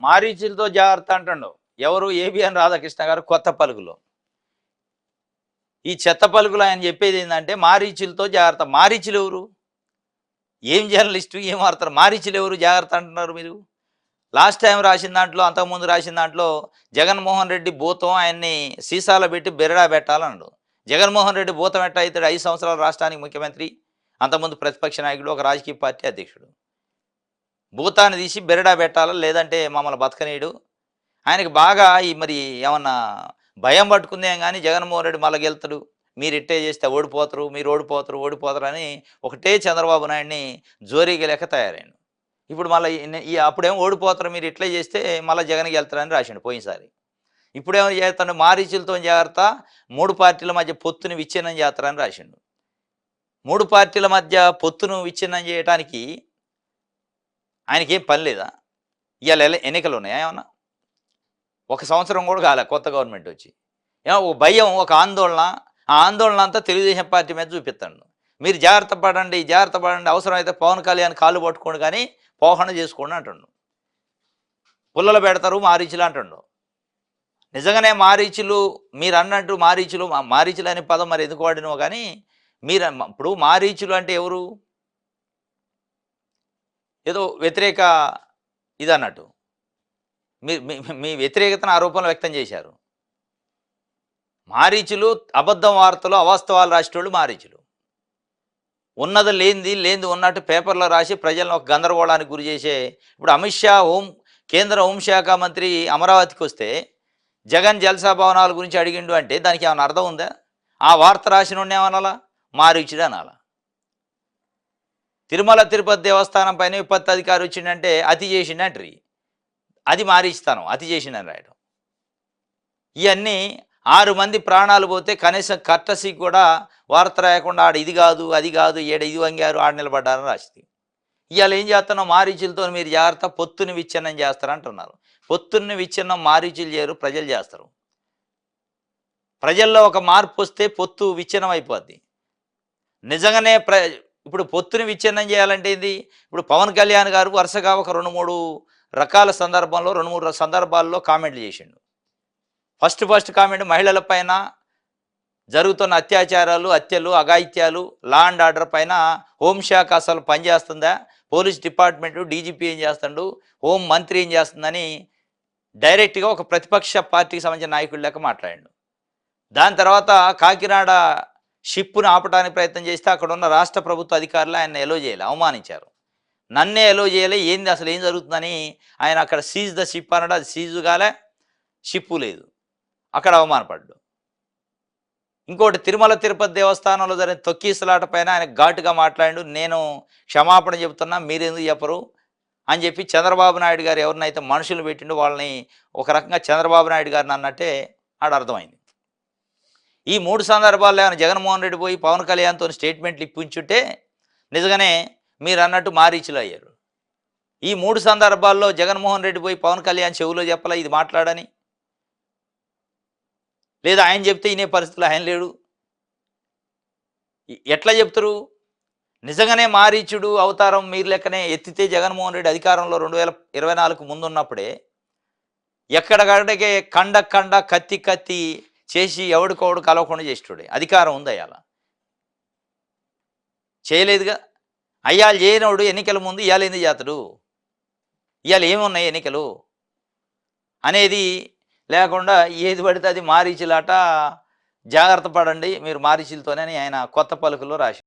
మారీచులతో జాగ్రత్త అంటుండు. ఎవరు? ఏబిఎన్ రాధాకృష్ణ గారు కొత్త పలుకులో. ఈ చెత్త పలుకులు ఆయన చెప్పేది ఏంటంటే మారీచులతో జాగ్రత్త. మారీచులు ఎవరు? ఏం జర్నలిస్టు ఏం వార్తారు? మారీచులు ఎవరు జాగ్రత్త అంటున్నారు మీరు? లాస్ట్ టైం రాసిన దాంట్లో, అంతకుముందు రాసిన దాంట్లో జగన్మోహన్ రెడ్డి భూతం ఆయన్ని సీసాలో పెట్టి బెరడా పెట్టాలన్నాడు. జగన్మోహన్ రెడ్డి భూతం ఎట్ట అవుతాడు? 5 సంవత్సరాలు రాష్ట్రానికి ముఖ్యమంత్రి, అంతకుముందు ప్రతిపక్ష నాయకుడు, ఒక రాజకీయ పార్టీ అధ్యక్షుడు. భూతాన్ని తీసి బెరడా పెట్టాలా, లేదంటే మమ్మల్ని బతకనీయుడు. ఆయనకి బాగా మరి ఏమన్నా భయం పట్టుకుందేం కానీ జగన్మోహన్ రెడ్డి మళ్ళీ గెలుతాడు, మీరు ఇట్టే చేస్తే ఓడిపోతారు, మీరు ఓడిపోతారు అని ఒకటే చంద్రబాబు నాయుడిని జోరీగా లెక్క తయారైండు. ఇప్పుడు మళ్ళీ అప్పుడేమో ఓడిపోతారు, మీరు ఇట్లే చేస్తే మళ్ళీ జగన్కి వెళ్తారని రాసిండు పోయినసారి. ఇప్పుడేమో చేస్తాడు, మారీచులతో జాగ్రత్త, 3 పార్టీల మధ్య పొత్తుని విచ్ఛిన్నం చేస్తారని రాసిండు. 3 పార్టీల మధ్య పొత్తును విచ్ఛిన్నం చేయడానికి ఆయనకేం పని లేదా? ఇవాళ ఎన్నికలు ఉన్నాయా ఏమన్నా? 1 సంవత్సరం కూడా కాలే కొత్త గవర్నమెంట్ వచ్చి. ఏమో ఒక భయం, ఒక ఆందోళన, ఆ ఆందోళన అంతా తెలుగుదేశం పార్టీ మీద చూపిస్తాడు. మీరు జాగ్రత్త పడండి, అవసరమైతే పవన్ కళ్యాణ్ కాళ్ళు పట్టుకోండి కానీ పోహణ చేసుకోండి అంటుండు. పుల్లలు పెడతారు మారీచులు అంటుండు. నిజంగానే మారీచులు మీరు అన్నట్టు మారీచులు అనే పదం మరి ఎందుకు వాడినో కానీ, మీరు ఇప్పుడు మారీచులు అంటే ఎవరు? ఏదో వ్యతిరేక ఇది అన్నట్టు మీ వ్యతిరేకతను ఆరోపణలు వ్యక్తం చేశారు. మారీచులు అబద్ధం వార్తలు, అవాస్తవాలు రాసేటోళ్ళు మారీచులు. ఉన్నది లేనిది ఉన్నట్టు పేపర్లో రాసి ప్రజలను ఒక గందరగోళానికి గురి చేసే. ఇప్పుడు అమిత్ షా కేంద్ర హోంశాఖ మంత్రి అమరావతికి వస్తే జగన్ జల్సా భవనాల గురించి అడిగిండు అంటే దానికి ఏమైనా అర్థం ఉందా? ఆ వార్త రాసిన ఏమనాలా? మారీచుడు అనాలా? తిరుమల తిరుపతి దేవస్థానం పైన విపత్తు అధికారి వచ్చిందంటే అతి చేసిండంటారు, అది మారీస్తాను, అతి చేసిండని రాయడం. ఇవన్నీ 6 మంది ప్రాణాలు పోతే కనీసం కర్టసీకి కూడా వార్త రాయకుండా ఆడ ఇది కాదు అది కాదు, ఇది వంగారు, ఆడ నిలబడ్డారని రాసింది. ఇవాళ ఏం చేస్తున్నాం? మారీచులతో మీరు జాగ్రత్త, పొత్తుని విచ్ఛిన్నం చేస్తారంటున్నారు. పొత్తుని విచ్ఛిన్నం మారీచులు చేయరు, ప్రజలు చేస్తారు. ప్రజల్లో ఒక మార్పు వస్తే పొత్తు విచ్ఛిన్నం అయిపోద్ది. నిజంగానే ఇప్పుడు పొత్తుని విచ్ఛిన్నం చేయాలంటే ఏంది? ఇప్పుడు పవన్ కళ్యాణ్ గారు వరుసగా ఒక 2-3 రకాల సందర్భంలో 2-3 సందర్భాల్లో కామెంట్లు చేసిండు. ఫస్ట్ కామెంట్, మహిళల పైన జరుగుతున్న అత్యాచారాలు, హత్యలు, అఘాయిత్యాలు, లా అండ్ ఆర్డర్ పైన హోంశాఖ అసలు పనిచేస్తుందా, పోలీస్ డిపార్ట్మెంటు, డీజీపీ ఏం చేస్తాడు, హోం మంత్రి ఏం చేస్తుందని డైరెక్ట్గా ఒక ప్రతిపక్ష పార్టీకి సంబంధించిన నాయకుడి లెక్క మాట్లాడాడు. దాని తర్వాత కాకినాడ షిప్ను ఆపడానికి ప్రయత్నం చేస్తే అక్కడ ఉన్న రాష్ట్ర ప్రభుత్వ అధికారులు ఆయన ఎలో చేయలే, అవమానించారు. నన్నే ఎలో చేయలే, ఏంది అసలు ఏం జరుగుతుందని ఆయన అక్కడ సీజ్ ద షిప్ అన్నాడు, అది సీజు కాలే, షిప్పు లేదు, అక్కడ అవమానపడ్డాడు. ఇంకోటి, తిరుమల తిరుపతి దేవస్థానంలో జరిగిన తొక్కీసులాట పైన ఆయన ఘాటుగా మాట్లాడు, నేను క్షమాపణ చెబుతున్నా, మీరెందుకు చెప్పరు అని చెప్పి చంద్రబాబు నాయుడు గారు ఎవరినైతే మనుషులు పెట్టిండో వాళ్ళని ఒక రకంగా చంద్రబాబు నాయుడు గారిని అన్నట్టే ఆడ అర్థమైంది. ఈ 3 సందర్భాల్లో ఏమైనా జగన్మోహన్ రెడ్డి పోయి పవన్ కళ్యాణ్తో స్టేట్మెంట్లు ఇప్పించుంటే నిజంగానే మీరు అన్నట్టు మారీచులు అయ్యారు. ఈ 3 సందర్భాల్లో జగన్మోహన్ రెడ్డి పోయి పవన్ కళ్యాణ్ చెవులో చెప్పలా ఇది మాట్లాడని, లేదా ఆయన చెప్తే ఇనే పరిస్థితులు ఆయన లేడు, ఎట్లా చెప్తారు? నిజంగానే మారీచుడు అవతారం మీరు లెక్కనే ఎత్తితే జగన్మోహన్ రెడ్డి అధికారంలో 2024 ముందున్నప్పుడే ఎక్కడికక్కడికే కండ కత్తి చేసి ఎవడికోడు కలవకుండా చేసేటోడే. అధికారం ఉంది అయ్యాల, చేయలేదుగా. అయ్యాలు చేయనోడు ఎన్నికల ముందు ఇవాళ ఎందుకు చేస్తాడు? ఇవాళ ఏమున్నాయి ఎన్నికలు అనేది లేకుండా ఏది పడితే అది మారీచులాట, జాగ్రత్త పడండి మీరు మారీచులతోనే ఆయన కొత్త పలుకుల్లో రాశారు.